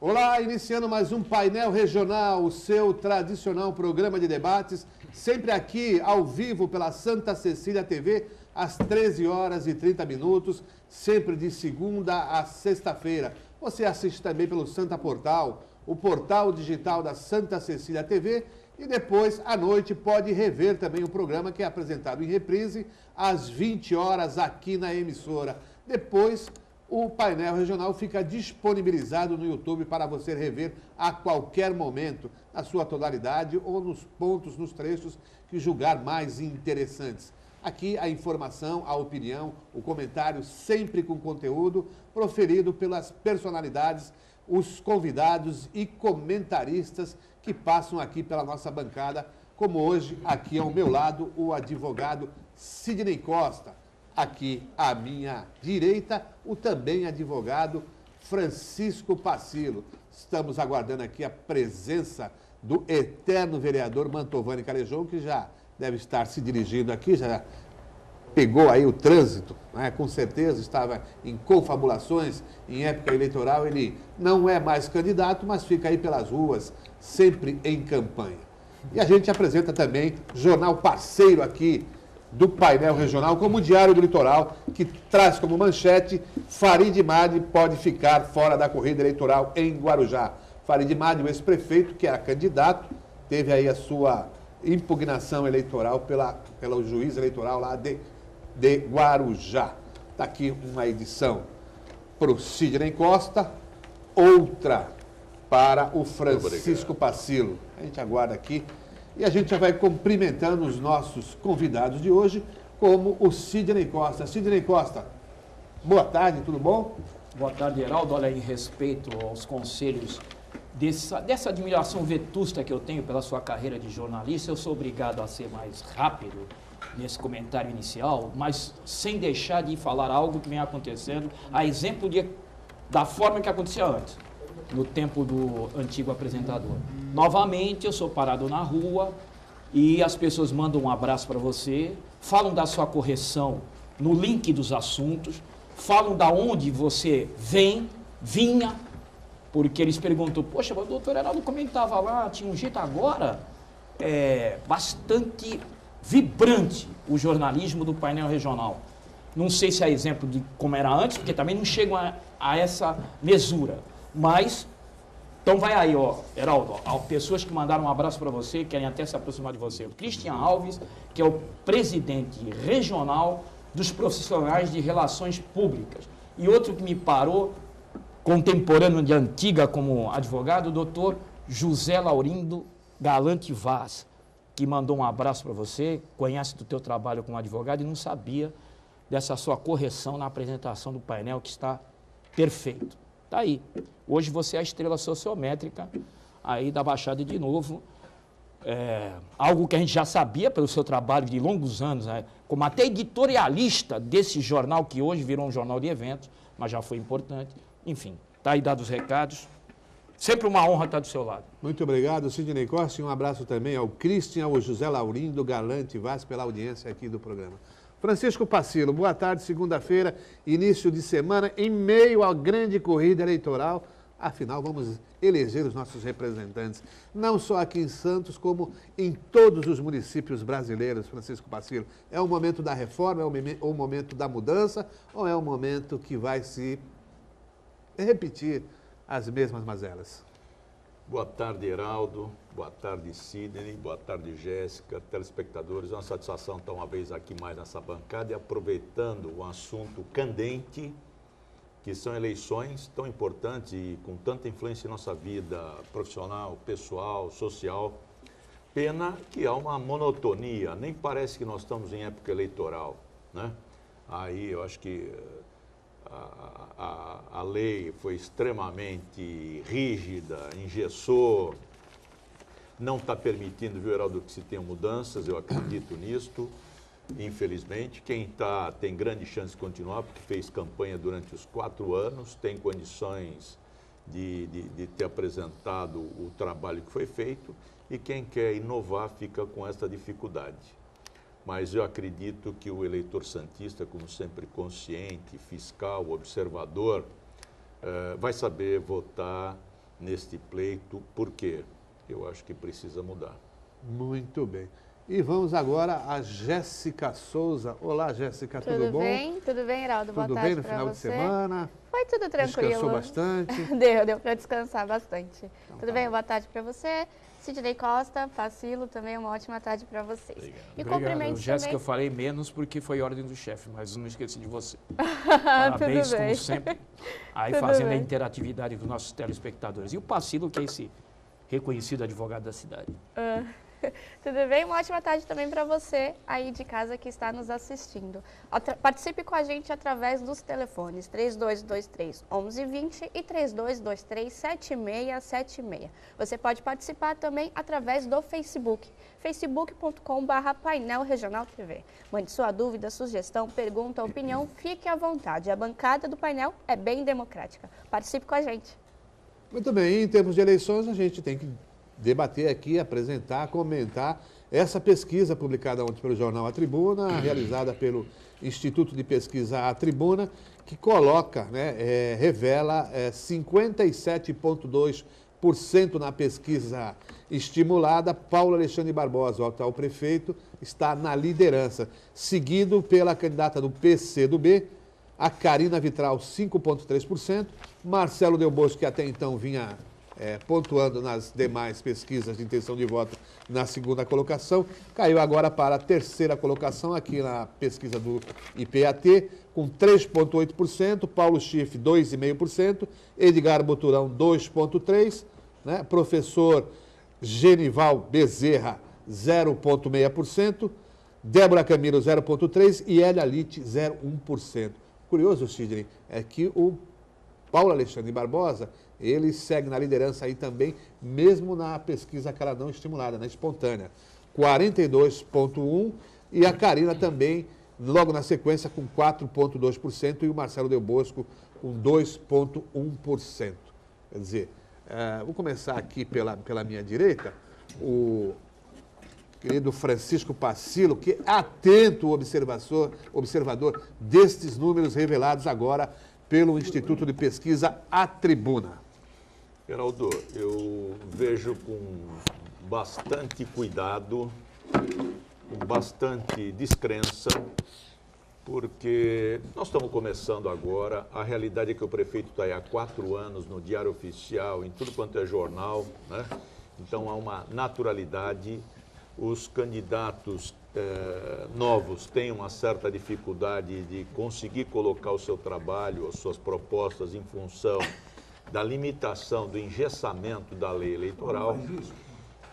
Olá, iniciando mais um Painel Regional, o seu tradicional programa de debates, sempre aqui ao vivo pela Santa Cecília TV, às 13 horas e 30 minutos, sempre de segunda a sexta-feira. Você assiste também pelo Santa Portal, o portal digital da Santa Cecília TV, e depois, à noite, pode rever também o programa que é apresentado em reprise às 20 horas aqui na emissora. Depois, o painel regional fica disponibilizado no YouTube para você rever a qualquer momento, na sua tonalidade ou nos pontos, nos trechos que julgar mais interessantes. Aqui a informação, a opinião, o comentário sempre com conteúdo proferido pelas personalidades, os convidados e comentaristas que passam aqui pela nossa bancada, como hoje, aqui ao meu lado, o advogado Sidney Costa. Aqui à minha direita, o também advogado Francisco Pacilo. Estamos aguardando aqui a presença do eterno vereador Mantovani Calejão, que já deve estar se dirigindo aqui, já pegou aí o trânsito, né? Com certeza estava em confabulações, em época eleitoral. Ele não é mais candidato, mas fica aí pelas ruas, sempre em campanha. E a gente apresenta também jornal parceiro aqui do painel regional, como o Diário do Litoral, que traz como manchete: Farid Madi pode ficar fora da corrida eleitoral em Guarujá. Farid Madi, o ex-prefeito, que era candidato, teve aí a sua impugnação eleitoral pelo juiz eleitoral lá de Guarujá. Está aqui uma edição para o Sidney Costa, outra para o Francisco Pacilo. A gente aguarda aqui e a gente já vai cumprimentando os nossos convidados de hoje, como o Sidney Costa. Sidney Costa, boa tarde, tudo bom? Boa tarde, Heraldo. Olha, em respeito aos conselhos dessa admiração vetusta que eu tenho pela sua carreira de jornalista, eu sou obrigado a ser mais rápido nesse comentário inicial, mas sem deixar de falar algo que vem acontecendo, a exemplo da forma que acontecia antes, no tempo do antigo apresentador. Novamente, eu sou parado na rua e as pessoas mandam um abraço para você, falam da sua correção no link dos assuntos, falam da onde você vinha, porque eles perguntam: poxa, o doutor Heraldo comentava lá, tinha um jeito agora, bastante vibrante o jornalismo do painel regional. Não sei se é exemplo de como era antes, porque também não chegam a essa mesura. Mas, então vai aí, ó, Heraldo, ó, pessoas que mandaram um abraço para você, querem até se aproximar de você. O Cristian Alves, que é o presidente regional dos profissionais de relações públicas. E outro que me parou, contemporâneo de antiga como advogado, o doutor José Laurindo Galante Vaz, que mandou um abraço para você, conhece do teu trabalho como advogado e não sabia dessa sua correção na apresentação do painel, que está perfeito. Está aí. Hoje você é a estrela sociométrica aí da Baixada de novo. Algo que a gente já sabia pelo seu trabalho de longos anos, né? Como até editorialista desse jornal, que hoje virou um jornal de eventos, mas já foi importante. Enfim, está aí dados os recados. Sempre uma honra estar do seu lado. Muito obrigado, Sidney Costa, e um abraço também ao Cristian, ao José Laurindo Galante Vaz, pela audiência aqui do programa. Francisco Pacilo, boa tarde, segunda-feira, início de semana, em meio à grande corrida eleitoral. Afinal, vamos eleger os nossos representantes, não só aqui em Santos, como em todos os municípios brasileiros, Francisco Pacilo. É o momento da reforma, é o momento da mudança, ou é o momento que vai se repetir as mesmas mazelas? Boa tarde, Heraldo. Boa tarde, Sidney. Boa tarde, Jéssica, telespectadores. É uma satisfação estar uma vez aqui mais nessa bancada e aproveitando um assunto candente, que são eleições tão importantes e com tanta influência em nossa vida profissional, pessoal, social. Pena que há uma monotonia, nem parece que nós estamos em época eleitoral, né? Aí eu acho que a lei foi extremamente rígida, engessou, não está permitindo, viu, Heraldo, que se tenha mudanças, eu acredito nisto, infelizmente. Quem tem grande chance de continuar, porque fez campanha durante os 4 anos, tem condições de ter apresentado o trabalho que foi feito, e quem quer inovar fica com essa dificuldade. Mas eu acredito que o eleitor santista, como sempre consciente, fiscal, observador, vai saber votar neste pleito, porque eu acho que precisa mudar. Muito bem. E vamos agora a Jéssica Souza. Olá, Jéssica, tudo bom? Tudo bem, Heraldo? Boa Tudo tarde bem no final de você. semana? Foi tudo tranquilo. Descansou bastante? Deu para descansar bastante. Então, tudo bem? Boa tarde para você. Sidney Costa, Pacilo, também uma ótima tarde para vocês. Obrigado. E Obrigado. cumprimentos Jéssica, também. eu falei menos porque foi ordem do chefe, mas não esqueci de você. Tudo Parabéns, bem. como sempre, aí Tudo fazendo bem. a interatividade dos nossos telespectadores. E o Pacilo, que é esse reconhecido advogado da cidade. Tudo bem? Uma ótima tarde também para você aí de casa que está nos assistindo. Participe com a gente através dos telefones 3223-1120 e 3223-7676. Você pode participar também através do Facebook, facebook.com/Painel Regional TV. Mande sua dúvida, sugestão, pergunta, opinião, fique à vontade. A bancada do painel é bem democrática. Participe com a gente. Muito bem, em termos de eleições, a gente tem que debater aqui, apresentar, comentar essa pesquisa publicada ontem pelo jornal A Tribuna, realizada pelo Instituto de Pesquisa A Tribuna, que coloca, revela 57,2% na pesquisa estimulada. Paulo Alexandre Barbosa, o atual prefeito, está na liderança, seguido pela candidata do PCdoB, a Carina Vitral, 5,3%, Marcelo Del Bosco, que até então vinha pontuando nas demais pesquisas de intenção de voto na segunda colocação, caiu agora para a terceira colocação aqui na pesquisa do IPAT, com 3,8%, Paulo Schiff 2,5%, Edgar Boturão 2,3%, né? Professor Genival Bezerra 0,6%, Débora Camilo 0,3% e Elia Litt 0,1%. Curioso, Sidney, é que o Paulo Alexandre Barbosa, ele segue na liderança aí também, mesmo na pesquisa aquela não estimulada, na espontânea, 42,1%, e a Carina também, logo na sequência, com 4,2%, e o Marcelo Del Bosco com 2,1%. Quer dizer, vou começar aqui pela minha direita, o querido Francisco Pacilo, que é atento observador destes números revelados agora pelo Instituto de Pesquisa A Tribuna. Heraldo, eu vejo com bastante cuidado, com bastante descrença, porque nós estamos começando agora, a realidade é que o prefeito está aí há 4 anos no Diário Oficial, em tudo quanto é jornal, né? Então há uma naturalidade, os candidatos novos têm uma certa dificuldade de conseguir colocar o seu trabalho, as suas propostas em função da limitação, do engessamento da lei eleitoral.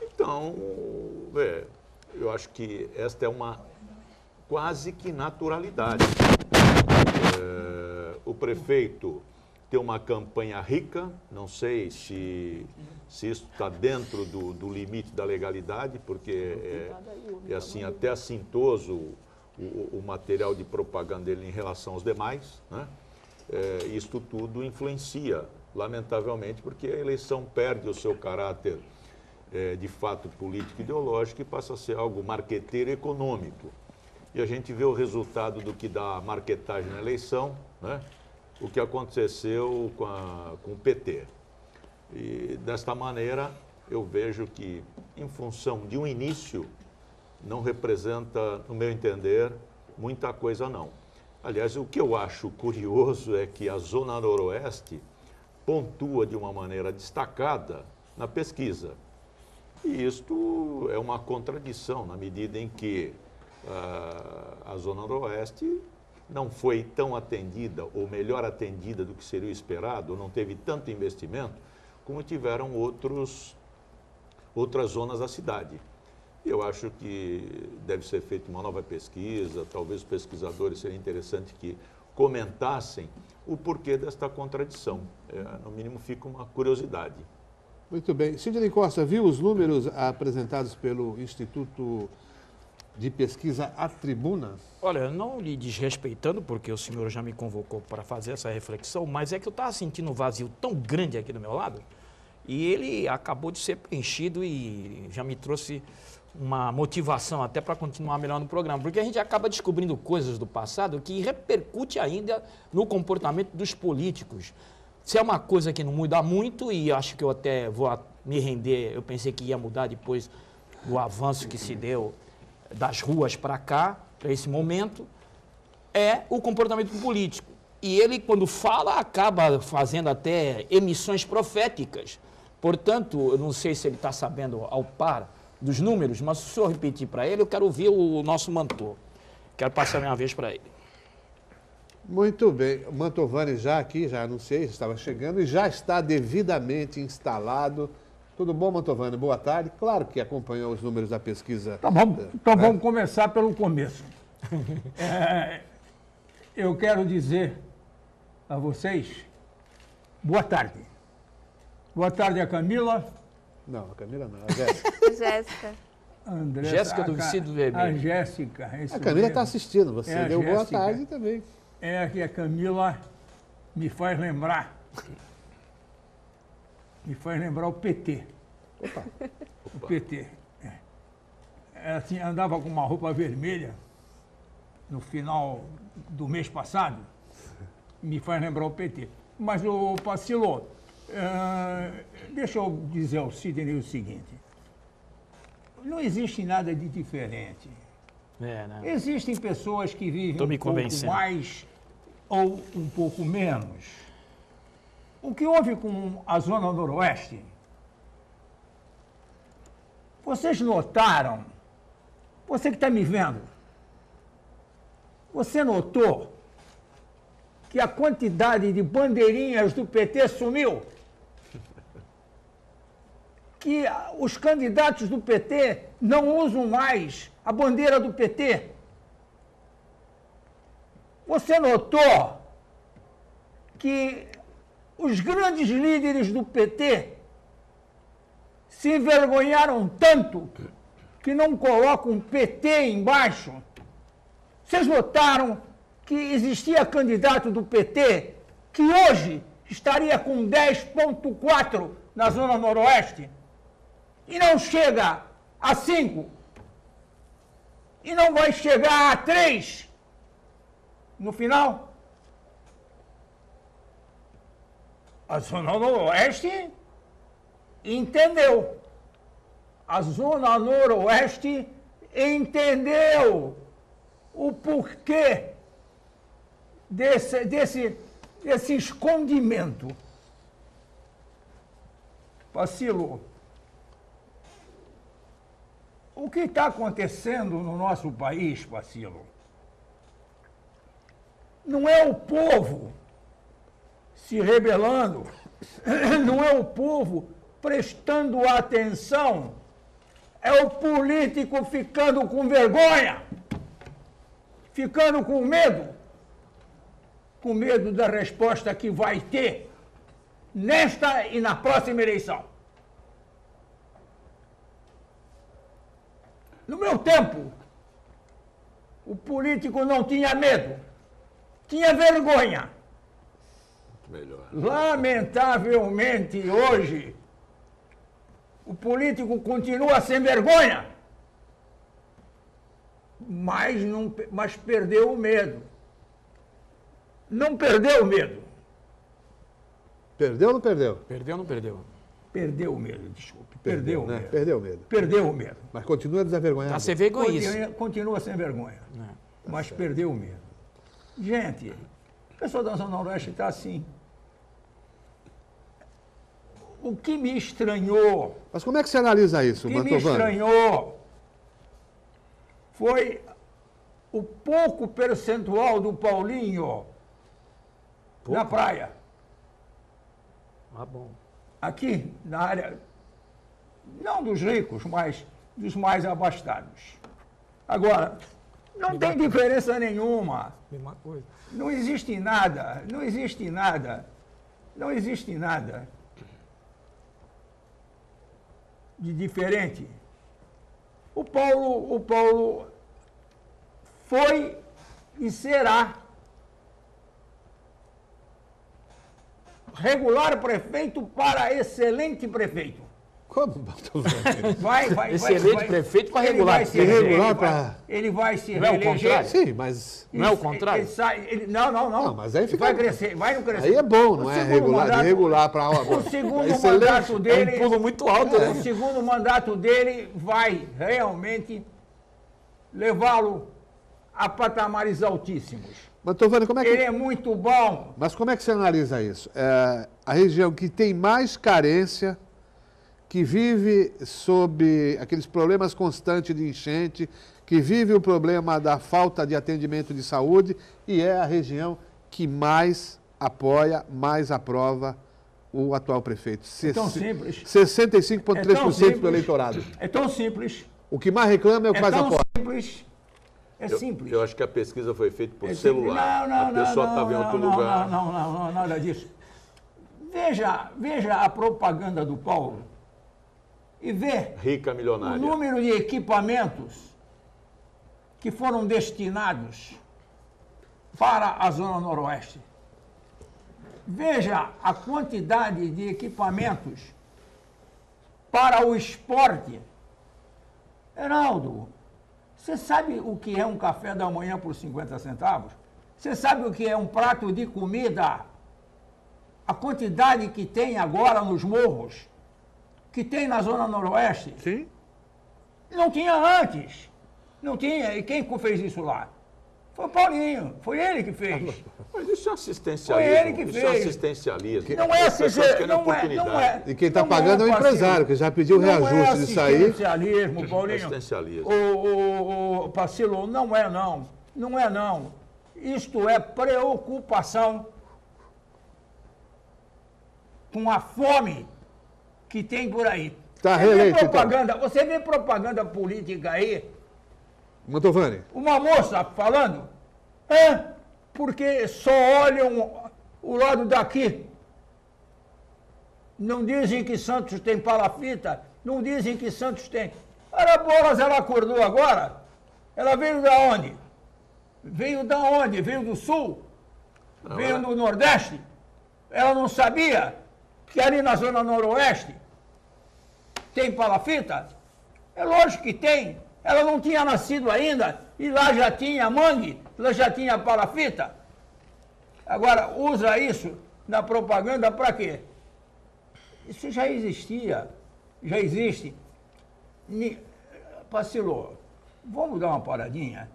Então, eu acho que esta é uma quase que naturalidade. O prefeito tem uma campanha rica, não sei se isso está dentro do limite da legalidade, porque é assim, até assintoso o material de propaganda dele em relação aos demais, né? Isto tudo influencia, lamentavelmente, porque a eleição perde o seu caráter de fato político e ideológico e passa a ser algo marqueteiro econômico. E a gente vê o resultado do que dá marquetagem na eleição, né? O que aconteceu com o PT. E desta maneira, eu vejo que, em função de um início, não representa, no meu entender, muita coisa não. Aliás, o que eu acho curioso é que a Zona Noroeste pontua de uma maneira destacada na pesquisa. E isto é uma contradição, na medida em que a Zona Noroeste não foi tão atendida, ou melhor atendida do que seria o esperado, ou não teve tanto investimento, como tiveram outras zonas da cidade. E eu acho que deve ser feita uma nova pesquisa, talvez os pesquisadores seria interessante que comentassem o porquê desta contradição. No mínimo fica uma curiosidade. Muito bem. Sidney Costa, viu os números apresentados pelo Instituto de Pesquisa A Tribuna? Olha, não lhe desrespeitando, porque o senhor já me convocou para fazer essa reflexão, mas é que eu estava sentindo um vazio tão grande aqui do meu lado, e ele acabou de ser preenchido e já me trouxe uma motivação até para continuar melhor no programa, porque a gente acaba descobrindo coisas do passado que repercute ainda no comportamento dos políticos. Se é uma coisa que não muda muito, e acho que eu até vou me render, eu pensei que ia mudar depois do avanço que se deu das ruas para cá, para esse momento, é o comportamento político. E ele, quando fala, acaba fazendo até emissões proféticas. Portanto, eu não sei se ele está sabendo ao par dos números, mas se eu repetir para ele, eu quero ouvir o nosso Mantor. Quero passar minha vez para ele. Muito bem. O Mantovani já aqui, já anunciei, já estava chegando e já está devidamente instalado. Tudo bom, Mantovani? Boa tarde. Claro que acompanhou os números da pesquisa. Tá bom, então vamos começar pelo começo. Eu quero dizer a vocês, boa tarde. Boa tarde a Camila. Não, a Camila não, a Jéssica. Jéssica. André, Jéssica do vestido vermelho. A Jéssica. A Camila está assistindo, você É a deu boa Jéssica. tarde também. É que a Camila me faz lembrar. Me faz lembrar o PT. Opa. O PT. Ela assim, andava com uma roupa vermelha no final do mês passado. Me faz lembrar o PT. Mas, o Pacilo, deixa eu dizer ao Sidney o seguinte. Não existe nada de diferente. Né? Existem pessoas que vivem Tô me um pouco convencendo. mais ou um pouco menos. O que houve com a Zona Noroeste? Vocês notaram? Você que está me vendo, você notou que a quantidade de bandeirinhas do PT sumiu? Que os candidatos do PT não usam mais a bandeira do PT? Você notou que os grandes líderes do PT se envergonharam tanto que não colocam PT embaixo? Vocês notaram que existia candidato do PT que hoje estaria com 10,4 na Zona Noroeste e não chega a 5 e não vai chegar a 3 no final? A Zona Noroeste entendeu. A Zona Noroeste entendeu o porquê desse escondimento. Pacilo, o que está acontecendo no nosso país, Pacilo, não é o povo se rebelando, não é o povo prestando atenção, é o político ficando com vergonha, ficando com medo da resposta que vai ter nesta e na próxima eleição. No meu tempo, o político não tinha medo, tinha vergonha. Melhor. Lamentavelmente, hoje, o político continua sem vergonha, mas perdeu o medo. Não perdeu o medo. Perdeu ou não perdeu? Perdeu ou não perdeu? Perdeu o medo, desculpe. Perdeu o né? medo. Perdeu o medo. Perdeu o medo. Mas continua desavergonhado. Tá sem vergonhice. Continua sem vergonha. Mas perdeu o medo. Gente, o pessoal da Zona Noroeste está assim. O que me estranhou, Mas como é que você analisa isso, o que me Mantovani? estranhou foi o pouco percentual do Paulinho na praia. Ah, bom. Aqui, na área, não dos ricos, mas dos mais abastados. Agora, não tem diferença nenhuma. Mesma coisa. Não existe nada, não existe nada, não existe nada de diferente. O Paulo foi e será regular prefeito para excelente prefeito. Como, Mantovani? Esse eleito prefeito para regular. Ele vai se Não é o reeleger. contrário? Sim, mas... Não é o contrário? Não. Não, mas aí fica... Vai crescer, vai não crescer. Aí é bom, não O é segundo regular, mandato- de regular para... O segundo Excelente. mandato dele... É um pulo muito alto, O né? segundo mandato dele vai realmente levá-lo a patamares altíssimos. Mantovani, como é que... Ele é muito bom. Mas como é que você analisa isso? A região que tem mais carência, que vive sob aqueles problemas constantes de enchente, que vive o problema da falta de atendimento de saúde e é a região que mais apoia, mais aprova o atual prefeito. É tão simples. 65,3% do eleitorado. É tão simples. O que mais reclama é o que mais tão apoia. simples. É simples. Eu acho que a pesquisa foi feita por É simples. celular. A pessoa estava em outro lugar. Não, nada disso. Veja a propaganda do Paulo e vê Rica o milionária. número de equipamentos que foram destinados para a Zona Noroeste. Veja a quantidade de equipamentos para o esporte. Heraldo, você sabe o que é um café da manhã por 50 centavos? Você sabe o que é um prato de comida? A quantidade que tem agora nos morros, que tem na Zona Noroeste? Sim. Não tinha antes. Não tinha. E quem fez isso lá? Foi o Paulinho. Foi ele que fez. Mas isso é assistencialismo. Foi ele que isso fez. é assistencialismo. Não é As pessoas querem não é, oportunidade. não é. E quem está Não pagando é o parceiro. empresário, que já pediu reajuste disso aí. Não é assistencialismo, Paulinho. Assistencialismo. O Pacilo, não é não. Não é não. Isto é preocupação com a fome que tem por aí. Tá Você vê reeleito, então. propaganda, você vê propaganda política aí, Mantovani, uma moça falando, porque só olham o lado daqui. Não dizem que Santos tem palafita, não dizem que Santos tem. Ora, bolas, ela acordou agora? Ela veio da onde? Veio da onde? Veio do Sul? Veio do Nordeste? Ela não sabia que ali na Zona Noroeste tem palafita? É lógico que tem. Ela não tinha nascido ainda e lá já tinha mangue, lá já tinha palafita. Agora, usa isso na propaganda para quê? Isso já existia, já existe. Pacilo, vamos dar uma paradinha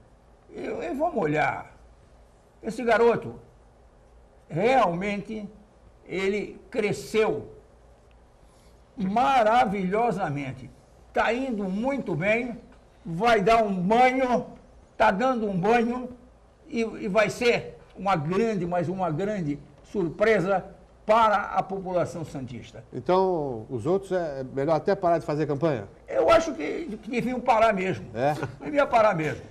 e vamos olhar. Esse garoto, realmente, ele cresceu maravilhosamente. Está indo muito bem, vai dar um banho, está dando um banho e vai ser uma grande surpresa para a população santista. então os outros é melhor até parar de fazer campanha? Eu acho que deviam parar mesmo. É? Devia parar mesmo.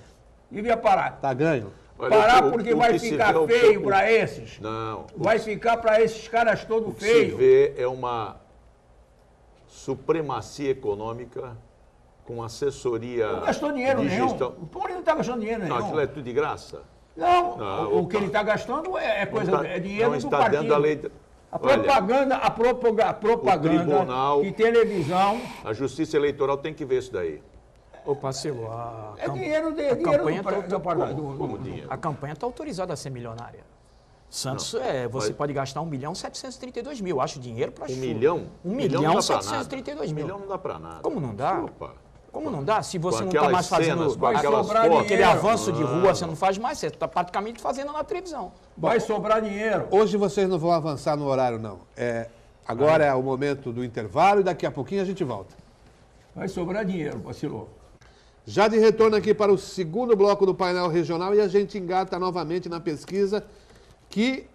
Devia parar. Tá ganho? Olha, Parar o porque que vai se ficar vê é um feio pouco- para esses. Não. Vai ficar para esses caras todos O que se feios. vê é uma supremacia econômica com assessoria Não gastou dinheiro de nenhum. gestão. O Paulinho não está gastando dinheiro Não, nenhum. aquilo é tudo de graça. Não, Não, o opa. que ele está gastando é coisa, Não tá- é dinheiro não do está partido. dentro da lei. A Olha, propaganda, a propaganda tribunal- de televisão a Justiça Eleitoral tem que ver isso daí. Ô, Pacilo, a é dinheiro, campanha Como dinheiro? A campanha está autorizada a ser milionária. Santos, Não, você mas- pode gastar 1.732.000. Acho dinheiro para 1 milhão? 1.732.000. milhão não dá para nada. Como não dá? Opa. Como não dá? Se você Com não está aquelas mais fazendo cenas, com Vai aquelas sobrar fotos. aquele dinheiro. avanço de rua, você não faz mais, você está praticamente fazendo na televisão. vai sobrar dinheiro. Hoje vocês não vão avançar no horário, não. Agora é o momento do intervalo e daqui a pouquinho a gente volta. Vai sobrar dinheiro, Pacilo. Já de retorno aqui para o segundo bloco do painel regional e a gente engata novamente na pesquisa que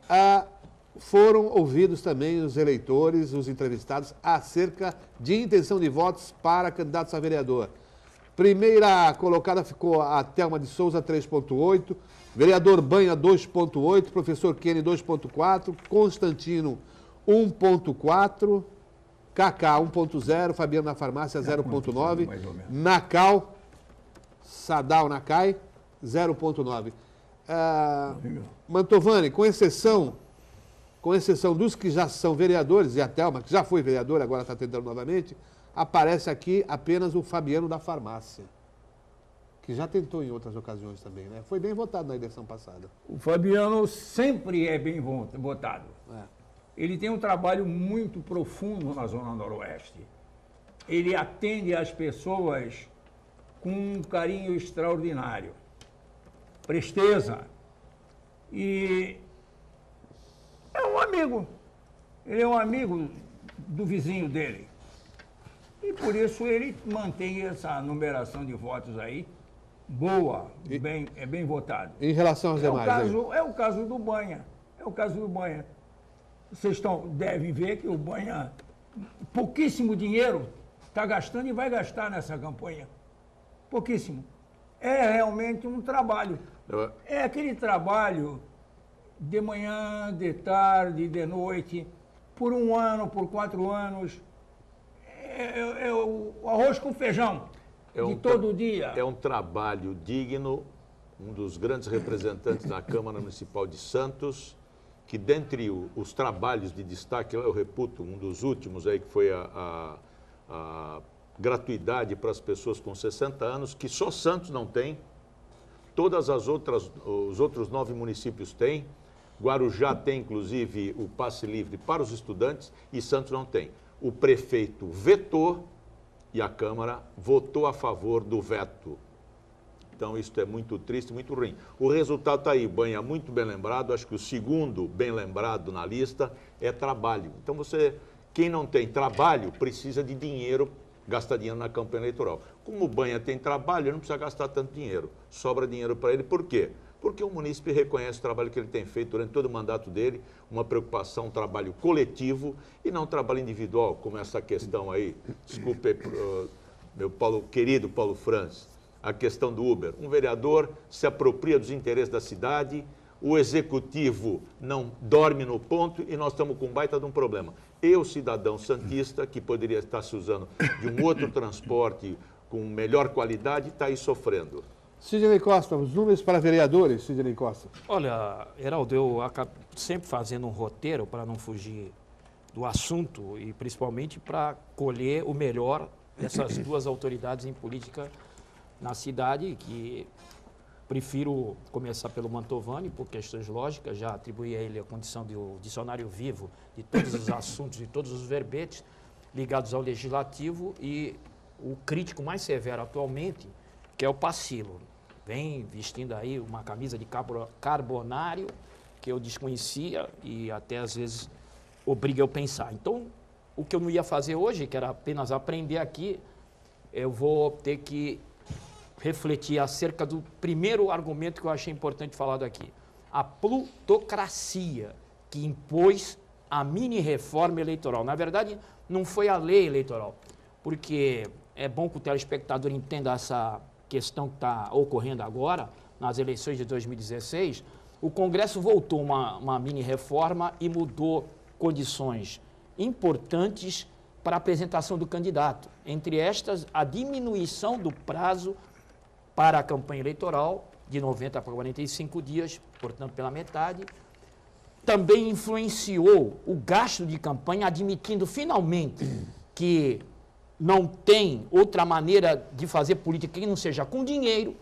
foram ouvidos também os eleitores, os entrevistados, acerca de intenção de votos para candidatos a vereador. Primeira colocada ficou a Thelma de Souza, 3,8, vereador Banha, 2,8, professor Kenny, 2,4, Constantino, 1,4, Cacá, 1,0, Fabiano na Farmácia, 0,9, mais ou menos. Nacal, Sadal Nakai, 0,9. Mantovani, com exceção com exceção dos que já são vereadores, e a Thelma, que já foi vereadora, agora está tentando novamente, aparece aqui apenas o Fabiano da Farmácia, que já tentou em outras ocasiões também, né? Foi bem votado na eleição passada. O Fabiano sempre é bem votado. É. Ele tem um trabalho muito profundo na Zona Noroeste. Ele atende as pessoas com um carinho extraordinário, presteza. E é um amigo. Ele é um amigo do vizinho dele. E por isso ele mantém essa numeração de votos aí boa, bem votado. Em relação aos demais, É o caso do Banha. Vocês devem ver que o Banha, pouquíssimo dinheiro, está gastando e vai gastar nessa campanha. Pouquíssimo. É realmente um trabalho. É aquele trabalho de manhã, de tarde, de noite, por 1 ano, por 4 anos. É o arroz com feijão de todo dia. É um trabalho digno, um dos grandes representantes da Câmara Municipal de Santos, que dentre os trabalhos de destaque, eu reputo, um dos últimos aí, que foi a gratuidade para as pessoas com 60 anos, que só Santos não tem, os outros 9 municípios têm, Guarujá tem, inclusive, o passe livre para os estudantes e Santos não tem. O prefeito vetou e a Câmara votou a favor do veto. Então, isso é muito triste, muito ruim. O resultado está aí, Banha, muito bem lembrado. Acho que o segundo bem lembrado na lista é trabalho. Então, quem não tem trabalho, precisa de dinheiro, gasta dinheiro na campanha eleitoral. Como o Banha tem trabalho, ele não precisa gastar tanto dinheiro. Sobra dinheiro para ele. Por quê? Porque o munícipe reconhece o trabalho que ele tem feito durante todo o mandato dele, uma preocupação, um trabalho coletivo e não um trabalho individual, como essa questão aí, desculpe, meu querido Paulo Franz, a questão do Uber. Um vereador se apropria dos interesses da cidade, o executivo não dorme no ponto e nós estamos com um baita de um problema. Eu, cidadão santista, que poderia estar se usando de um outro transporte com melhor qualidade, está aí sofrendo. Sidney Costa, os números para vereadores, Sidney Costa. Olha, Heraldo, eu acabo sempre fazendo um roteiro para não fugir do assunto e principalmente para colher o melhor dessas duas autoridades em política na cidade, que prefiro começar pelo Mantovani, por questões lógicas, já atribuí a ele a condição de o dicionário vivo de todos os assuntos, de todos os verbetes ligados ao legislativo, e o crítico mais severo atualmente, que é o Pacilo. Vem vestindo aí uma camisa de carbonário que eu desconhecia e até às vezes obriga eu a pensar. Então, o que eu não ia fazer hoje, que era apenas aprender aqui, eu vou ter que refletir acerca do primeiro argumento que eu achei importante falar aqui. A plutocracia que impôs a mini-reforma eleitoral. Na verdade, não foi a lei eleitoral, porque é bom que o telespectador entenda essa questão que está ocorrendo agora, nas eleições de 2016, o Congresso voltou uma mini-reforma e mudou condições importantes para a apresentação do candidato. Entre estas, a diminuição do prazo para a campanha eleitoral, de 90 para 45 dias, portanto, pela metade. Também influenciou o gasto de campanha, admitindo finalmente que não tem outra maneira de fazer política que não seja com dinheiro,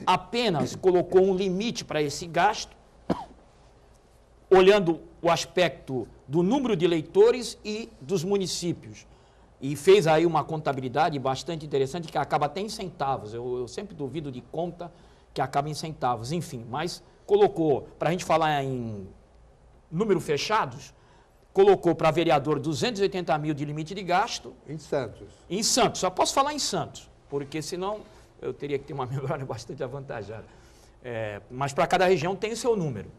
apenas colocou um limite para esse gasto, olhando o aspecto do número de eleitores e dos municípios. E fez aí uma contabilidade bastante interessante, que acaba até em centavos. Eu sempre duvido de conta que acaba em centavos. Enfim, mas colocou, para a gente falar em número fechados, colocou para vereador 280 mil de limite de gasto. Em Santos. Em Santos, só posso falar em Santos, porque senão eu teria que ter uma memória bastante avantajada. Mas para cada região tem o seu número.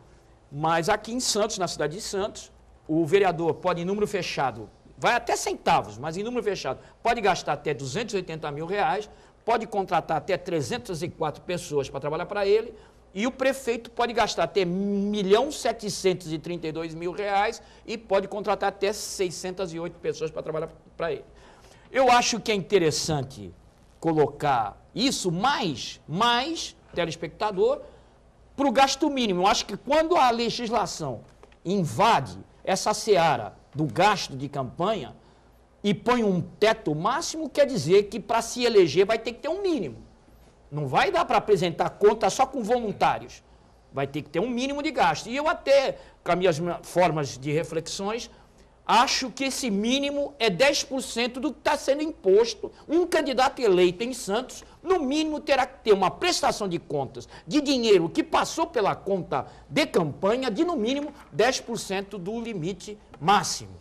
Mas aqui em Santos, na cidade de Santos, o vereador pode, em número fechado, vai até centavos, mas em número fechado, pode gastar até 280 mil reais, pode contratar até 304 pessoas para trabalhar para ele, e o prefeito pode gastar até R$1.732.000 e pode contratar até 608 pessoas para trabalhar para ele. Eu acho que é interessante colocar isso mais telespectador, para o gasto mínimo. Eu acho que quando a legislação invade essa seara do gasto de campanha e põe um teto máximo, quer dizer que para se eleger vai ter que ter um mínimo. Não vai dar para apresentar conta só com voluntários. Vai ter que ter um mínimo de gasto. E eu até, com as minhas formas de reflexões, acho que esse mínimo é 10% do que está sendo imposto. Um candidato eleito em Santos, no mínimo, terá que ter uma prestação de contas de dinheiro que passou pela conta de campanha de, no mínimo, 10% do limite máximo.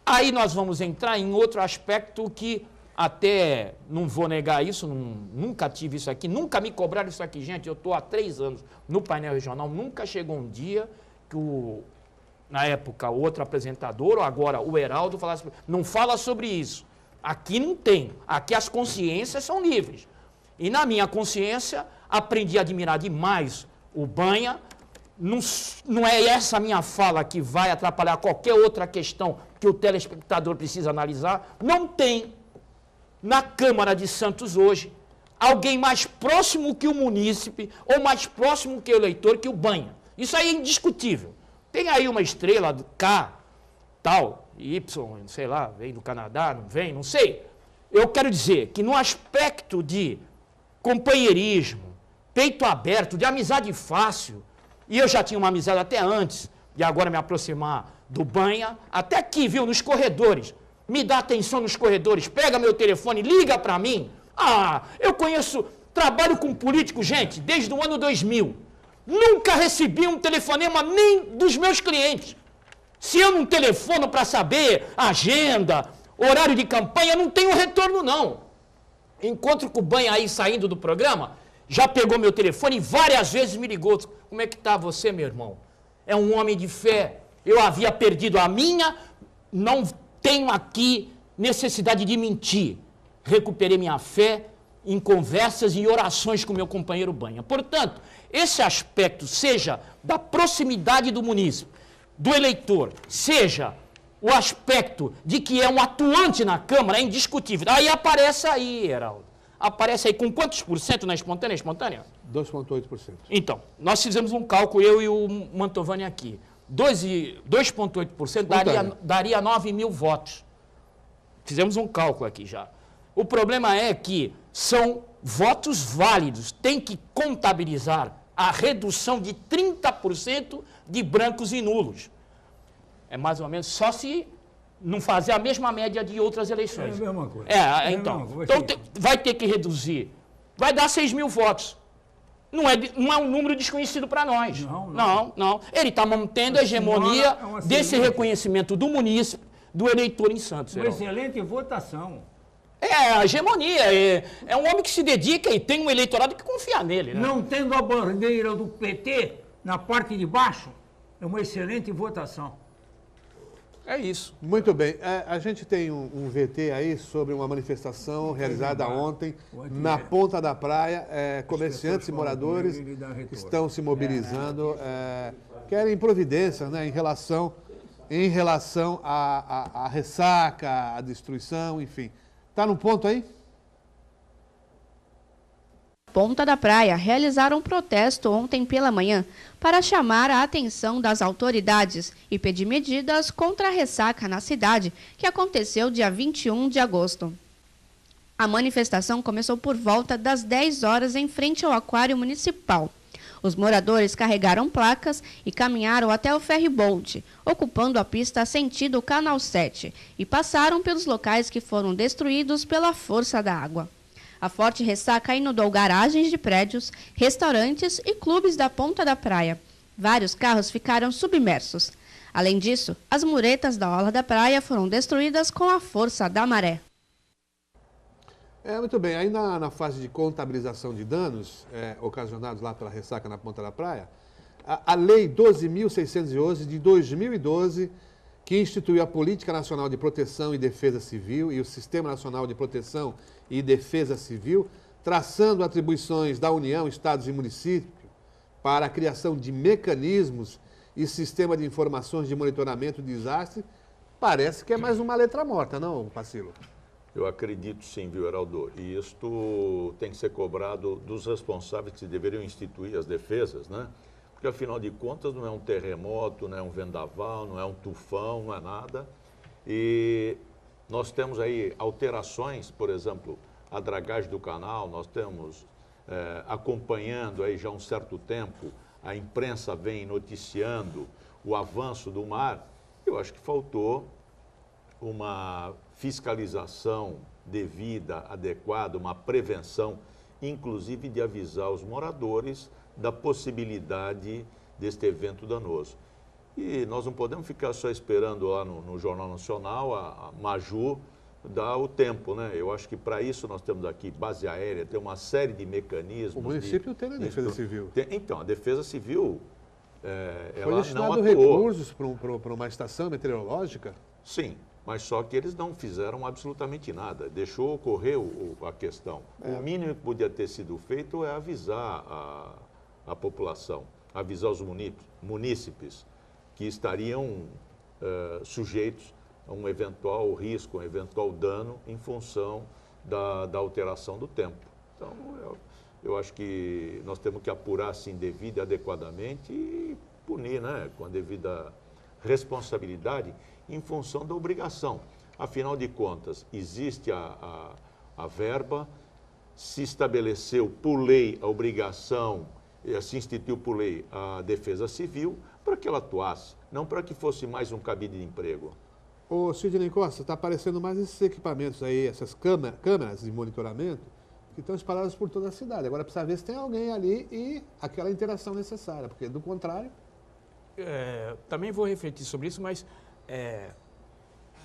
Aí nós vamos entrar em outro aspecto que até, não vou negar isso, nunca tive isso aqui, nunca me cobraram isso aqui. Gente, eu estou há 3 anos no painel regional, nunca chegou um dia que na época, o outro apresentador, ou agora o Heraldo, falasse, não fala sobre isso. Aqui não tem, aqui as consciências são livres. E na minha consciência, aprendi a admirar demais o Banha. Não é essa minha fala que vai atrapalhar qualquer outra questão que o telespectador precisa analisar. Não tem na Câmara de Santos hoje alguém mais próximo que o munícipe ou mais próximo que o eleitor que o Banha. Isso aí é indiscutível. Tem aí uma estrela do K, tal, Y, sei lá, vem do Canadá, não vem, não sei. Eu quero dizer que no aspecto de companheirismo, peito aberto, de amizade fácil, e eu já tinha uma amizade até antes, de agora me aproximar do Banha, até aqui, viu, nos corredores. Me dá atenção nos corredores, pega meu telefone, liga para mim. Ah, eu conheço, trabalho com político, gente, desde o ano 2000. Nunca recebi um telefonema nem dos meus clientes. Se eu não telefono para saber agenda, horário de campanha, não tenho retorno, não. Encontro com o Banha aí saindo do programa, já pegou meu telefone e várias vezes me ligou. Como é que está você, meu irmão? É um homem de fé. Eu havia perdido a minha, não tenho aqui necessidade de mentir. Recuperei minha fé em conversas e orações com meu companheiro Banha. Portanto, esse aspecto, seja da proximidade do munícipe, do eleitor, seja o aspecto de que é um atuante na Câmara, é indiscutível. Aí aparece aí, Heraldo. Aparece aí com quantos por cento na espontânea? 2,8%. Então, nós fizemos um cálculo, eu e o Mantovani aqui. 2,8% daria 9 mil votos. Fizemos um cálculo aqui já. O problema é que são votos válidos. Tem que contabilizar a redução de 30% de brancos e nulos. É mais ou menos só se não fazer a mesma média de outras eleições. É a mesma coisa. Então vai ter que reduzir. Vai dar 6 mil votos. Não é um número desconhecido para nós. Não. Ele está mantendo a hegemonia desse reconhecimento do munícipe, do eleitor em Santos. Uma excelente votação. A hegemonia. É um homem que se dedica e tem um eleitorado que confia nele. Né? Não tendo a bandeira do PT na parte de baixo, é uma excelente votação. É isso. Muito bem. A gente tem um VT aí sobre uma manifestação realizada ontem na Ponta da Praia. Comerciantes e moradores estão se mobilizando, querem providências, né, em relação à ressaca, à destruição, enfim. Está no ponto aí? Ponta da Praia realizaram um protesto ontem pela manhã para chamar a atenção das autoridades e pedir medidas contra a ressaca na cidade, que aconteceu dia 21 de agosto. A manifestação começou por volta das 10 horas em frente ao Aquário Municipal. Os moradores carregaram placas e caminharam até o ferry-boat, ocupando a pista sentido Canal 7, e passaram pelos locais que foram destruídos pela força da água. A forte ressaca inundou garagens de prédios, restaurantes e clubes da Ponta da Praia. Vários carros ficaram submersos. Além disso, as muretas da orla da praia foram destruídas com a força da maré. Muito bem. Aí na fase de contabilização de danos ocasionados lá pela ressaca na Ponta da Praia, a Lei 12.611 de 2012, que instituiu a Política Nacional de Proteção e Defesa Civil e o Sistema Nacional de Proteção e Defesa Civil, traçando atribuições da União, Estados e municípios para a criação de mecanismos e sistema de informações de monitoramento de desastre, parece que é mais uma letra morta, não, Pacilo? Eu acredito sim, viu, Heraldo? E isto tem que ser cobrado dos responsáveis que deveriam instituir as defesas, né? porque afinal de contas não é um terremoto, não é um vendaval, não é um tufão, não é nada. E nós temos aí alterações, por exemplo, a dragagem do canal, nós temos acompanhando aí já há um certo tempo, a imprensa vem noticiando o avanço do mar. Eu acho que faltou uma fiscalização devida, adequada, uma prevenção, inclusive de avisar os moradores da possibilidade deste evento danoso. E nós não podemos ficar só esperando lá no Jornal Nacional, a Maju dar o tempo, né? Eu acho que para isso nós temos aqui base aérea, tem uma série de mecanismos. O município tem a Defesa Civil. Então, a Defesa Civil, Foi ela destinado não atuou. recursos para uma estação meteorológica? Sim, mas só que eles não fizeram absolutamente nada, deixou ocorrer a questão. O mínimo que podia ter sido feito é avisar a população, avisar os munícipes que estariam sujeitos a um eventual risco, um eventual dano em função da alteração do tempo. Então, eu acho que nós temos que apurar assim devido e adequadamente e punir, né, com a devida responsabilidade em função da obrigação. Afinal de contas, existe a verba, se estabeleceu por lei a obrigação, se instituiu por lei a Defesa Civil para que ela atuasse, não para que fosse mais um cabide de emprego. Ô, Sidney Costa, está aparecendo mais esses equipamentos aí, essas câmeras de monitoramento, que estão espalhadas por toda a cidade. Agora precisa ver se tem alguém ali e aquela interação necessária, porque do contrário... Também vou refletir sobre isso, mas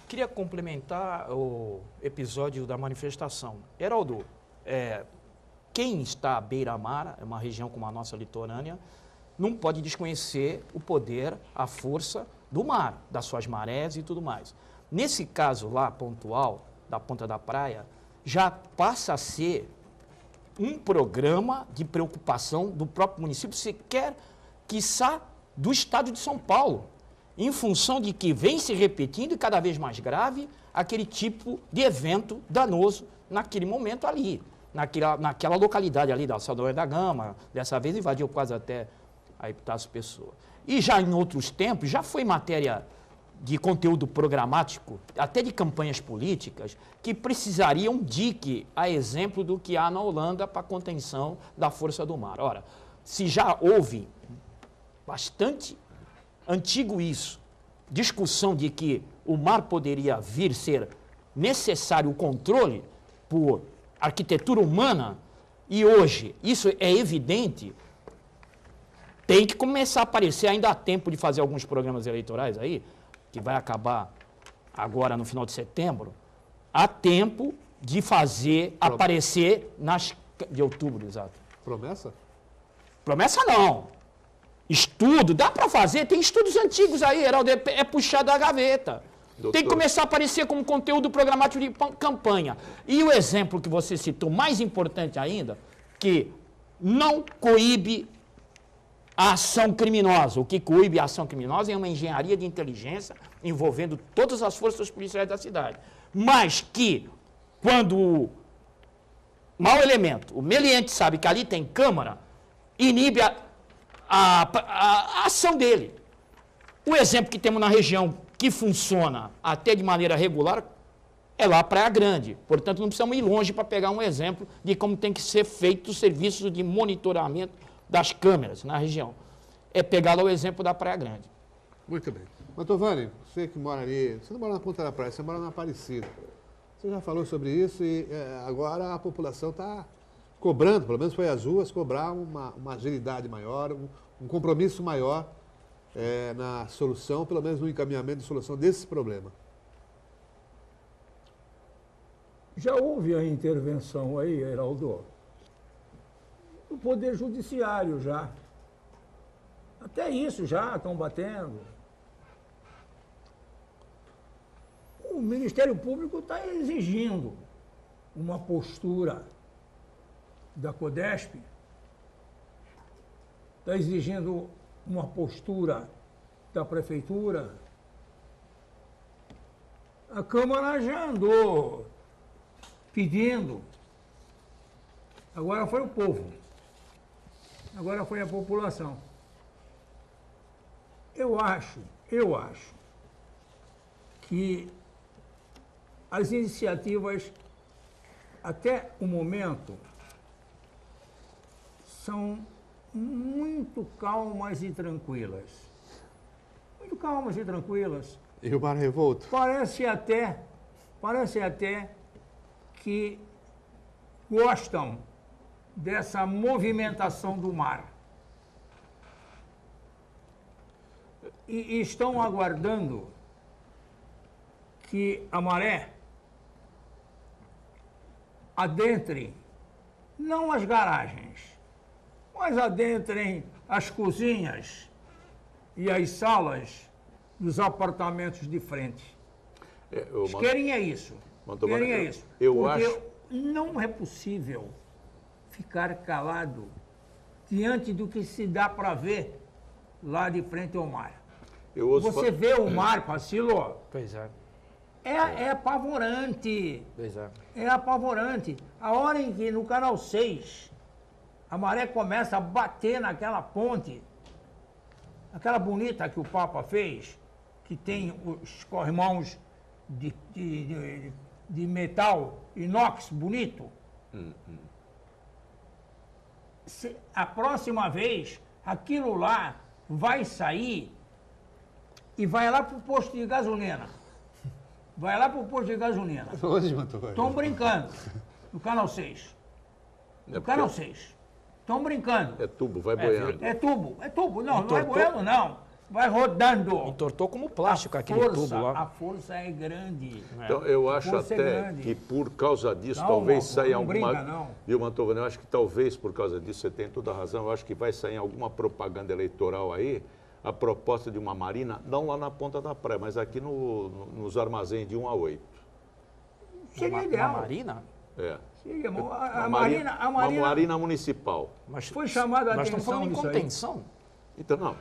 queria complementar o episódio da manifestação. Heraldo, quem está à beira-mar, é uma região como a nossa litorânea, não pode desconhecer o poder, a força do mar, das suas marés e tudo mais. Nesse caso lá, pontual, da Ponta da Praia, já passa a ser um programa de preocupação do próprio município, sequer, quiçá, do estado de São Paulo, em função de que vem se repetindo e cada vez mais grave aquele tipo de evento danoso naquele momento ali, naquela localidade ali da Saldanha da Gama, dessa vez invadiu quase até a Epitácio Pessoa. E já em outros tempos, já foi matéria de conteúdo programático, até de campanhas políticas, que precisariam dique a exemplo do que há na Holanda para a contenção da força do mar. Ora, se já houve bastante antigo isso, discussão de que o mar poderia vir ser necessário o controle por arquitetura humana, e hoje isso é evidente, tem que começar a aparecer, ainda há tempo de fazer alguns programas eleitorais aí, que vai acabar agora no final de setembro, há tempo de fazer aparecer de outubro, exato. Promessa? Promessa não. Estudo, dá para fazer, tem estudos antigos aí, Heraldo, é puxar da gaveta. Doutor. Tem que começar a aparecer como conteúdo programático de campanha. E o exemplo que você citou, mais importante ainda, que não coíbe a ação criminosa. O que coíbe a ação criminosa é uma engenharia de inteligência envolvendo todas as forças policiais da cidade. Mas que, quando o mau elemento, o meliante, sabe que ali tem câmara, inibe a ação dele. O exemplo que temos na região que funciona até de maneira regular é lá Praia Grande. Portanto, não precisamos ir longe para pegar um exemplo de como tem que ser feito o serviço de monitoramento das câmeras na região. É pegar lá o exemplo da Praia Grande. Muito bem. Mantovani, você que mora ali, você não mora na Ponta da Praia, você mora na Aparecida. Você já falou sobre isso e agora a população está cobrando, pelo menos foi às ruas, cobrar uma agilidade maior, um compromisso maior na solução, pelo menos no encaminhamento de solução desse problema. Já houve a intervenção aí, Heraldo, do Poder Judiciário já. Até isso já estão batendo. O Ministério Público está exigindo uma postura da Codesp, está exigindo uma postura da Prefeitura. A Câmara já andou pedindo. Agora foi o povo. Agora foi a população. Eu acho que as iniciativas, até o momento, são muito calmas e tranquilas. Muito calmas e tranquilas. E o mar revolto? Parece até que gostam dessa movimentação do mar. E estão aguardando que a maré adentre, não as garagens, mas adentrem as cozinhas e as salas dos apartamentos de frente. Eles querem é isso. Querem é isso. Porque não é possível ficar calado diante do que se dá para ver lá de frente ao mar. Você vê o mar, Pacilo? Pois é. É apavorante. Pois é. É apavorante. A hora em que no Canal 6 a maré começa a bater naquela ponte, aquela bonita que o Papa fez, que tem os corrimãos de metal inox bonito. A próxima vez, aquilo lá vai sair e vai lá para o posto de gasolina. Vai lá para o posto de gasolina. Hoje, Mantovani. Estão brincando. No Canal 6. No Canal 6. Estão brincando. É tubo, vai boiando. É tubo. Não vai boiando, não. Vai rodando. Entortou como plástico aquele tubo lá. A força é grande. Então, eu acho até que por causa disso, talvez saia alguma... Não. Viu, Mantovani? Eu acho que talvez por causa disso, você tem toda a razão, eu acho que vai sair alguma propaganda eleitoral aí, a proposta de uma marina, não lá na ponta da praia, mas aqui nos armazéns de 1 a 8. Seria ideal. Uma marina? É. Seria, Uma marina municipal. Mas foi chamada a nós estamos atenção falando em disso aí. contenção.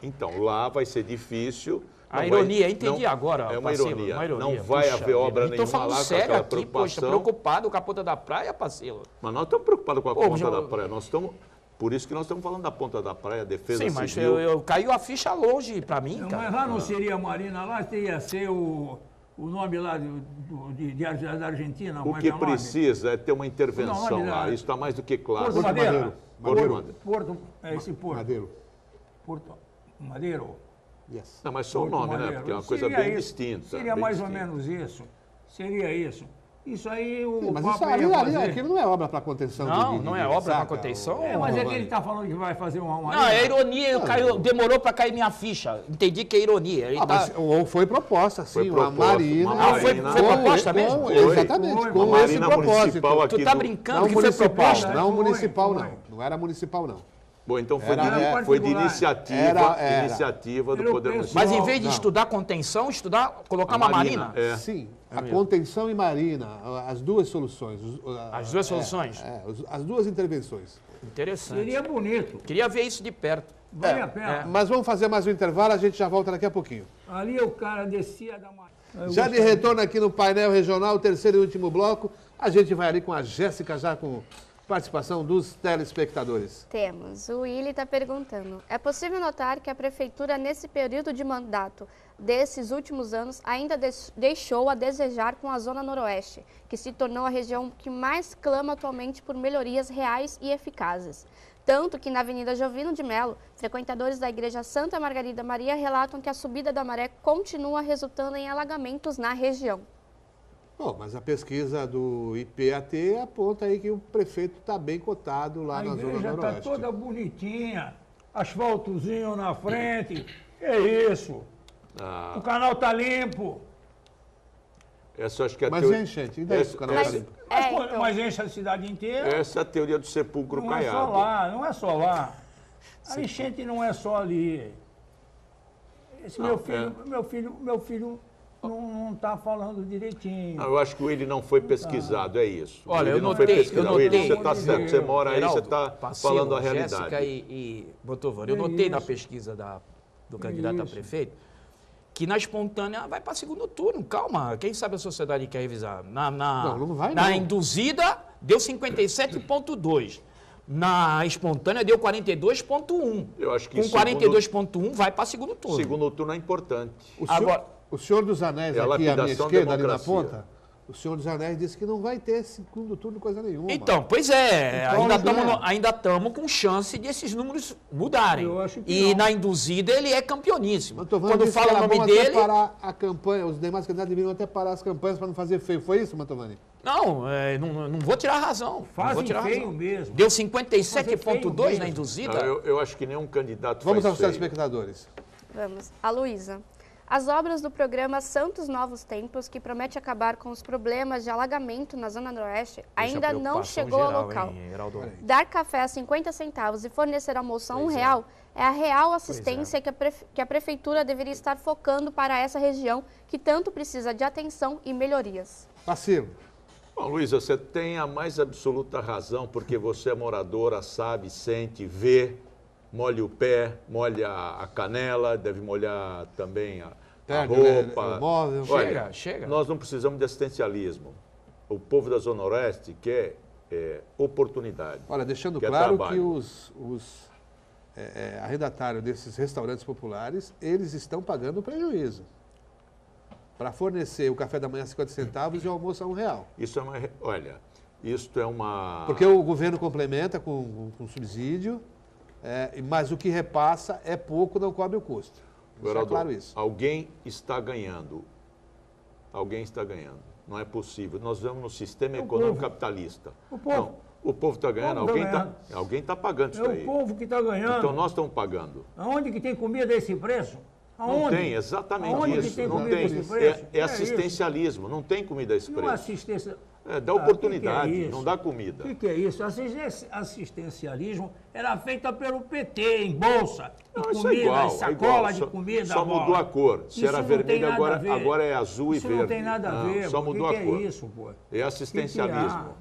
Então, lá vai ser difícil. A ironia, entendi agora. É uma Pacilo, ironia. Não vai haver obra nenhuma falando lá sério com aquela aqui, preocupação. poxa, preocupado com a ponta da praia, Pacilo. Mas nós estamos preocupados com a ponta da praia. Nós estamos... Por isso que nós estamos falando da ponta da praia, defesa civil. Sim, mas caiu a ficha longe para mim, cara. Mas lá não seria Marina, lá ia ser o nome lá da Argentina. O que precisa é ter uma intervenção lá. Isso está mais do que claro. Porto Madeiro. Porto Madeiro. Porto Madeiro. Yes. Não, mas só o nome, né? Porque é uma coisa bem distinta. Seria mais ou menos isso. Seria isso. Isso aí o mas Papa isso ia fazer. aquilo não é obra para contenção. Não é obra para contenção. Mas é que ele está falando que vai fazer uma Não, é ironia. Demorou para cair minha ficha. Entendi que é ironia. Ou foi proposta, sim. Uma marina. Foi proposta mesmo? Exatamente. Com uma esse marina propósito. municipal aqui. Tu tá brincando Não que foi proposta? Não municipal, não. Não era municipal, não. Bom, então foi de iniciativa do Poder Municipal. Mas em vez de estudar contenção, colocar uma marina? Sim, a contenção e marina, as duas soluções. As duas soluções? As duas intervenções. Interessante. Seria bonito. Queria ver isso de perto. Vale a pena. Mas vamos fazer mais um intervalo, a gente já volta daqui a pouquinho. Ali o cara descia da marina. Já de retorno aqui no painel regional, terceiro e último bloco, a gente vai ali com a Jéssica, já com participação dos telespectadores. Temos. O Willi está perguntando: é possível notar que a Prefeitura, nesse período de mandato desses últimos anos, ainda deixou a desejar com a Zona Noroeste, que se tornou a região que mais clama atualmente por melhorias reais e eficazes. Tanto que na Avenida Jovino de Melo, frequentadores da Igreja Santa Margarida Maria relatam que a subida da maré continua resultando em alagamentos na região. Bom, mas a pesquisa do IPAT aponta aí que o prefeito está bem cotado lá na Zona Noroeste. A igreja está toda bonitinha, asfaltozinho na frente, é isso. O canal está limpo. Essa acho que é mas é enchente, e daí o canal está limpo? Mas enche a cidade inteira. Essa é a teoria do sepulcro caiado. Não é só lá. A enchente não é só ali. Esse meu filho não está falando direitinho. Eu acho que ele não foi pesquisado, é isso. Olha, eu notei. Você está certo, você mora aí, você está falando a realidade. Jéssica e Mantovani, eu notei na pesquisa do candidato a prefeito que na espontânea vai para segundo turno. Calma, quem sabe a sociedade quer revisar. Não vai na não. induzida, deu 57,2. Na espontânea deu 42,1. Eu acho que com 42,1 vai para segundo turno. Segundo turno é importante. O Senhor dos Anéis, É a aqui à minha lapidação esquerda, ali na democracia. ponta, o Senhor dos Anéis disse que não vai ter segundo turno coisa nenhuma. Então, pois é, Então, ainda estamos com chance desses números mudarem. Eu acho que e não. na induzida ele é campeoníssimo. Mantovani Quando disse que fala o era nome bom dele... até parar a campanha, os demais candidatos deveriam até parar as campanhas para não fazer feio. Foi isso, Mantovani? Não, não vou tirar a razão. Não Fazem vou tirar a feio razão. mesmo. Deu Fazer 57,2 feio na mesmo. induzida. Não, eu acho que nenhum candidato Vamos faz aos feio. telespectadores. Vamos. A Luísa. As obras do programa Santos Novos Tempos, que promete acabar com os problemas de alagamento na Zona Noroeste, ainda não chegou ao local. Dar café a 50 centavos e fornecer almoço a R$1 é a real assistência que a Prefeitura deveria estar focando para essa região, que tanto precisa de atenção e melhorias. Vacilo. Bom, Luísa, você tem a mais absoluta razão, porque você é moradora, sabe, sente, vê, molha o pé, molha a canela, deve molhar também a roupa. O móvel. Olha, Chega. Nós não precisamos de assistencialismo. O povo da Zona Oeste quer oportunidade. Olha, deixando Que é claro trabalho. que os arrendatários desses restaurantes populares, eles estão pagando prejuízo para fornecer o café da manhã a 50 centavos e o almoço a R$1. Isso é uma... Olha, isto é uma... Porque o governo complementa com subsídio, mas o que repassa é pouco, não cobre o custo. Deixar Geraldo, claro isso. Alguém está ganhando. Alguém está ganhando. Não é possível. Nós vamos no sistema econômico povo. capitalista. O povo. Não, o povo está ganhando. O povo tá Alguém está pagando isso É aí. o povo que está ganhando. Então nós estamos pagando. Aonde que tem comida a esse preço? Aonde? Não tem, exatamente Aonde que isso. tem Não comida tem. a esse preço? É assistencialismo. Não tem comida a esse Não preço. assistência... Dá Ah, oportunidade, que é isso? não dá comida. O que é isso? Assistencialismo era feita pelo PT, em bolsa, em Não, isso comida, é igual, em sacola igual. de comida. Só mudou a cor. Se Isso era não tem vermelho, nada a ver. agora é azul e Isso verde. não tem nada a Não, ver. só pô. mudou que a que cor. é isso, pô? É assistencialismo.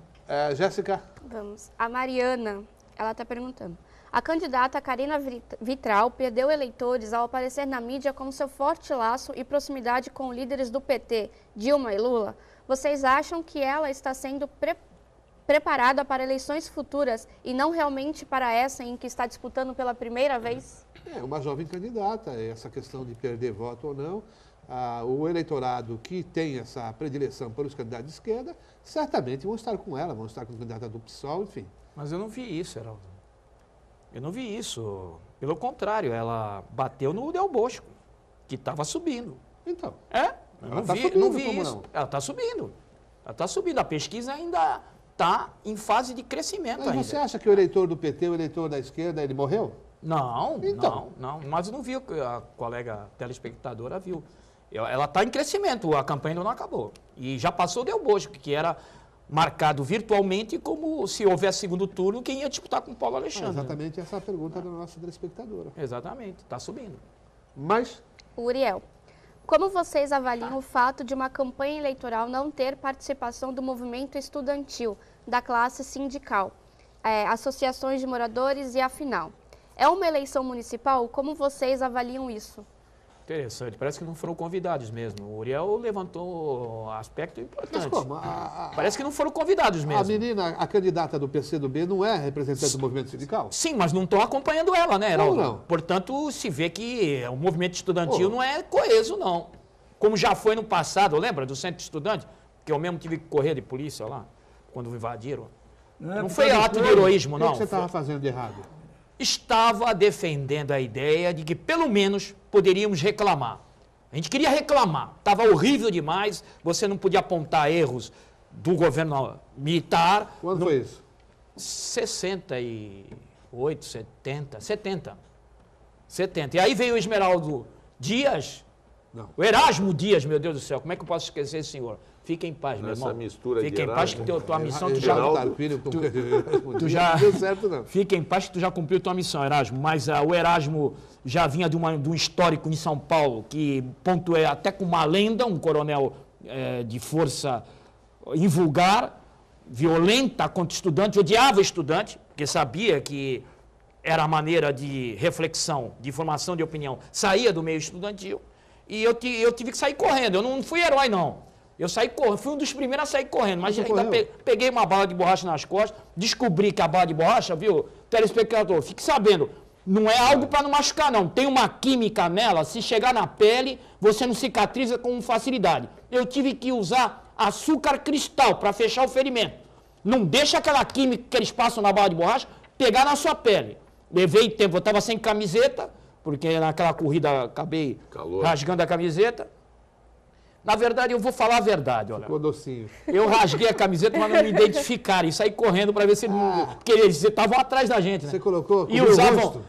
Jéssica, Vamos. A Mariana, ela está perguntando. A candidata Karina Vitral perdeu eleitores ao aparecer na mídia com seu forte laço e proximidade com líderes do PT, Dilma e Lula. Vocês acham que ela está sendo preparada para eleições futuras e não realmente para essa em que está disputando pela primeira vez? é uma jovem candidata, essa questão de perder voto ou não. O eleitorado que tem essa predileção pelos candidatos de esquerda, certamente vão estar com ela, vão estar com o candidato do PSOL, enfim. Mas eu não vi isso, Heraldo. Eu não vi isso. Pelo contrário, ela bateu no Del Bosco, que estava subindo. Então, Eu Ela não tá vi, subindo, não vi como isso. não? Ela está subindo. Ela está subindo. A pesquisa ainda está em fase de crescimento mas ainda. você acha que o eleitor do PT, o eleitor da esquerda, ele morreu? Não, Então. não. Mas eu não vi, a colega telespectadora viu. Ela está em crescimento, a campanha ainda não acabou. E já passou o Del Bosco, que era marcado virtualmente como se houvesse segundo turno, quem ia disputar com o Paulo Alexandre. Exatamente essa é a pergunta da nossa telespectadora. Exatamente, está subindo. Mas, Uriel, como vocês avaliam o fato de uma campanha eleitoral não ter participação do movimento estudantil, da classe sindical, associações de moradores e afinal? É uma eleição municipal? Como vocês avaliam isso? Interessante, parece que não foram convidados mesmo. O Uriel levantou aspecto importante. mas como? Parece que não foram convidados A mesmo. menina, a candidata do PCdoB, não é representante do movimento sindical? Sim, mas não estão acompanhando ela, né, Heraldo? Não. Portanto, se vê que o movimento estudantil não é coeso, não. Como já foi no passado, lembra do centro estudante? Que eu mesmo tive que correr de polícia lá, quando invadiram. Não foi ato de heroísmo, O que não. você estava fazendo de errado? Estava defendendo a ideia de que, pelo menos, poderíamos reclamar. A gente queria reclamar. Estava horrível demais, você não podia apontar erros do governo militar. Quando foi isso? 68, 70. E aí veio o Esmeraldo Dias, Não. o Erasmo Dias, meu Deus do céu, como é que eu posso esquecer esse senhor? Fica em paz, meu Nessa irmão. mistura de Fica em paz que Erasmo, tua missão tu já... Geraldo, Tu já- Não deu certo, não. Fica em paz que tu já cumpriu tua missão, Erasmo. Mas o Erasmo já vinha de um histórico em São Paulo, que pontuou até com uma lenda, um coronel de força invulgar, violenta contra estudante, odiava estudante, porque sabia que era a maneira de reflexão, de formação de opinião, saía do meio estudantil. E eu tive que sair correndo. Eu não fui herói, não. Eu saí correndo, fui um dos primeiros a sair correndo, mas Você ainda correu? peguei uma bala de borracha nas costas, descobri que a bala de borracha, viu, telespectador, fique sabendo, não é algo para não machucar, não. Tem uma química nela, se chegar na pele, você não cicatriza com facilidade. Eu tive que usar açúcar cristal para fechar o ferimento. Não deixa aquela química que eles passam na bala de borracha pegar na sua pele. Levei tempo, eu estava sem camiseta, porque naquela corrida acabei rasgando a camiseta. Na verdade, eu vou falar a verdade, olha. Ficou docinho. Eu rasguei a camiseta, mas não me identificaram. E saí correndo para ver se eles não... Porque eles estavam atrás da gente, né? Você colocou? E cobriu o usavam, rosto?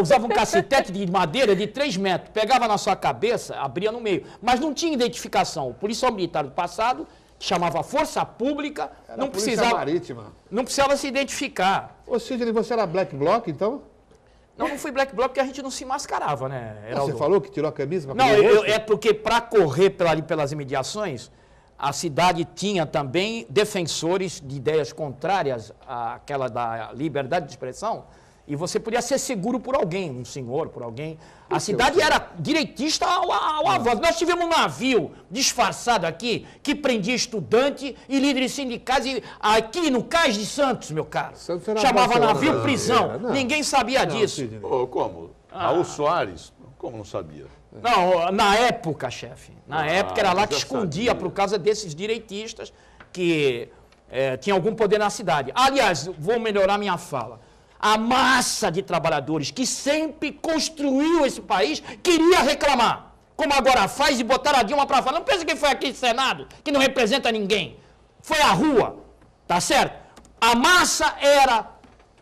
usavam um cacetete de madeira de 3 metros. Pegava na sua cabeça, abria no meio. Mas não tinha identificação. O policial militar do passado, que chamava Força Pública, Era não a Polícia precisava, Marítima. não precisava se identificar. Ô, Sidney, você era Black Bloc, então? Não fui Black Bloc porque a gente não se mascarava, né, Heraldo? Você falou que tirou a camisa pra Não, cobrir o rosto? é porque para correr ali pelas imediações, a cidade tinha também defensores de ideias contrárias àquela da liberdade de expressão, e você podia ser seguro por alguém, um senhor, por alguém. A cidade era direitista ao avanço. Nós tivemos um navio disfarçado aqui que prendia estudante e líderes sindicais aqui no Cais de Santos, meu caro. Santos era Chamava Barcelona, navio não, prisão. era, não. Ninguém sabia disso. Sidney. Oh, como? Raul Soares? Como não sabia? Não, na época, chefe. Na época era lá mas que eu escondia sabia. por causa desses direitistas que tinham algum poder na cidade. Aliás, vou melhorar minha fala. A massa de trabalhadores que sempre construiu esse país queria reclamar. Como agora faz e botaram a Dilma para falar. Não pensa que foi aqui no Senado, que não representa ninguém. Foi a rua, tá certo? A massa era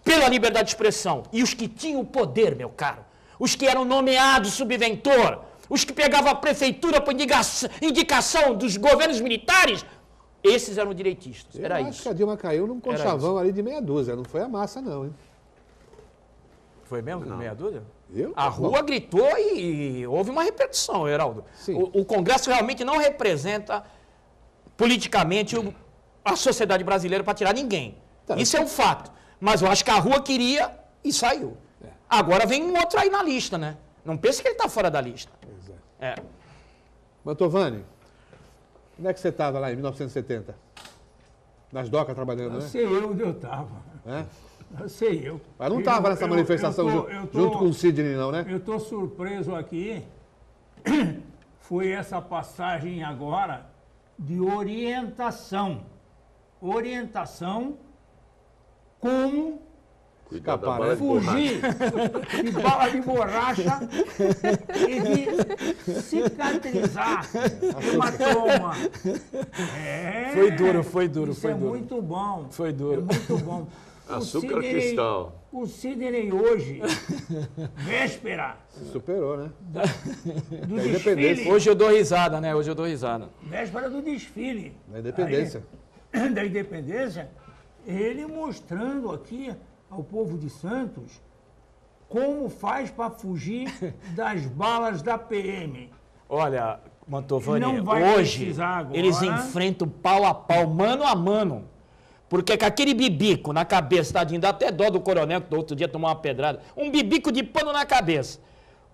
pela liberdade de expressão. E os que tinham o poder, meu caro, os que eram nomeados subventor, os que pegavam a prefeitura por indicação dos governos militares, esses eram direitistas. Eu Era acho isso. que a Dilma caiu num Era conchavão ali de meia dúzia. Não foi a massa, não, hein? Foi mesmo? Meia dúzia? Eu? A rua gritou e houve uma repercussão, Heraldo. Sim. O Congresso realmente não representa politicamente a sociedade brasileira para tirar ninguém. Tá. Isso é um fato. Mas eu acho que a rua queria e saiu. Agora vem um outro aí na lista, né? Não pense que ele está fora da lista. Pois É. Mantovani, onde é que você estava lá em 1970? Nas docas trabalhando, Eu né? sei eu onde eu estava. É? Eu sei eu. Mas não estava nessa manifestação junto com o Sidney, não, né? Eu estou surpreso aqui. Foi essa passagem agora de orientação. Orientação como Cuidado da Escapar, bala né? de borracha. fugir de bala de borracha e de cicatrizar hematoma. Foi duro, foi duro, Isso foi é duro. muito bom. Foi duro. É muito bom. O Açúcar Sidney- cristal. O Sidney hoje, véspera Superou, né? do Da desfile, independência. Hoje eu dou risada, né? Hoje eu dou risada. véspera do desfile. Da independência. Aí, da independência, ele mostrando aqui ao povo de Santos como faz para fugir das balas da PM. Olha, Mantovani, Não vai hoje precisar agora. eles enfrentam pau a pau, mano a mano. Porque com aquele bibico na cabeça, tadinho, dá até dó do coronel, que do outro dia tomou uma pedrada. Um bibico de pano na cabeça.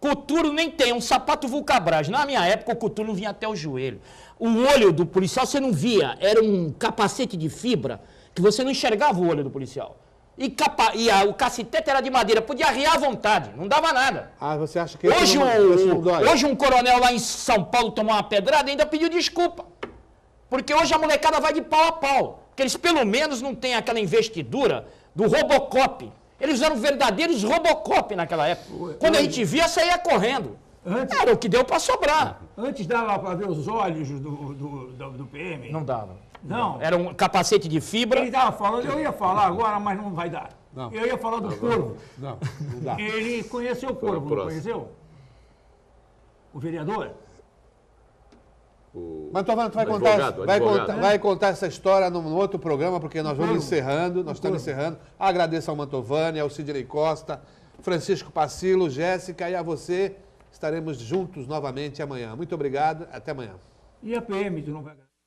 Coturno nem tem, um sapato Vulcabras. Na minha época, o coturno vinha até o joelho. O olho do policial você não via, era um capacete de fibra que você não enxergava o olho do policial. O cacetete era de madeira, podia arriar à vontade, não dava nada. Ah, você acha que Hoje, esse não dói? hoje um coronel lá em São Paulo tomou uma pedrada e ainda pediu desculpa. Porque hoje a molecada vai de pau a pau. Porque eles pelo menos não têm aquela investidura do Robocop. Eles eram verdadeiros Robocop naquela época. Quando a gente via, saía correndo. Era o que deu para sobrar. Antes dava para ver os olhos do PM? Não dava. Não. Era um capacete de fibra. Ele estava falando, eu ia falar agora, mas não vai dar. Não. Eu ia falar do Corvo. Não, não dá. Ele conheceu o Corvo, não próximo. conheceu? O vereador? Mantovani, tu vai Advogado, contar, advogado. vai contar essa história num outro programa, porque nós vamos encerrando, nós estamos encerrando. Agradeço ao Mantovani, ao Sidney Costa, Francisco Pacilo, Jéssica e a você. Estaremos juntos novamente amanhã. Muito obrigado, até amanhã. E a PM, tu não vai...